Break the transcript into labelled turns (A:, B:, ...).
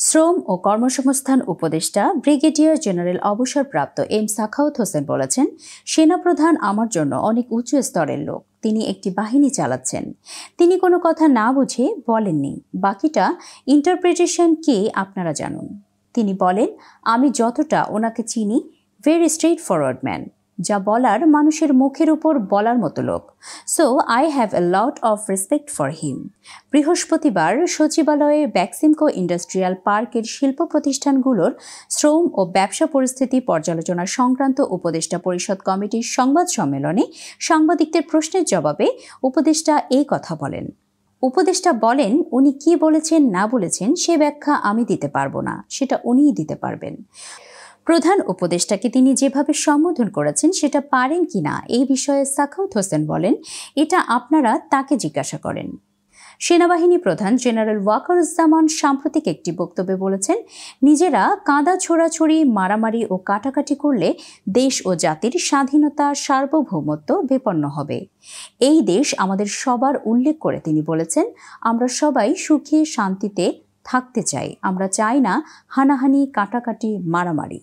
A: শ্রম ও কর্মসংস্থান উপদেষ্টা ব্রিগেডিয়ার জেনারেল অবসরপ্রাপ্ত এম সাখাওয়াত হোসেন বলেছেন, সেনাপ্রধান আমার জন্য অনেক উঁচু স্তরের লোক। তিনি একটি বাহিনী চালাচ্ছেন। তিনি কোনো কথা না বুঝে বলেননি। বাকিটা ইন্টারপ্রিটেশন কি আপনারা জানুন। তিনি বলেন, আমি যতটা ওনাকে চিনি, ভেরি স্ট্রেট ফরওয়ার্ড ম্যান। যা বলার মানুষের মুখের উপর বলার মতো লোক। So I have a lot of respect for him. বৃহস্পতিবার সচিবালয়ে ব্যাক্সিমকো ইন্ডাস্ট্রিয়াল পার্কের শিল্প প্রতিষ্ঠানগুলোর শ্রম ও ব্যবসা পরিস্থিতি পর্যালোচনা সংক্রান্ত উপদেষ্টা পরিষদ কমিটির সংবাদ সম্মেলনে সাংবাদিকদের প্রশ্নের জবাবে উপদেষ্টা এই কথা বলেন। উপদেষ্টা বলেন, উনি কি বলেছেন না বলেছেন সে ব্যাখ্যা আমি দিতে পারবো না, সেটা উনিই দিতে পারবেন। প্রধান উপদেষ্টাকে তিনি যেভাবে সম্বোধন করেছেন সেটা পারেন কিনা এই বিষয়ে সাখাওয়াত হোসেন বলেন, এটা আপনারা তাকে জিজ্ঞাসা করেন। সেনাবাহিনী প্রধান জেনারেল ওয়াকারুজ্জামান সাম্প্রতিক একটি বক্তব্যে বলেছেন, নিজেরা কাঁদা ছোড়াছড়ি, মারামারি ও কাটাকাটি করলে দেশ ও জাতির স্বাধীনতা, সার্বভৌমত্ব বিপন্ন হবে। এই দেশ আমাদের সবার উল্লেখ করে তিনি বলেছেন, আমরা সবাই সুখে শান্তিতে থাকতে চাই। আমরা চাই না হানাহানি, কাটাকাটি, মারামারি।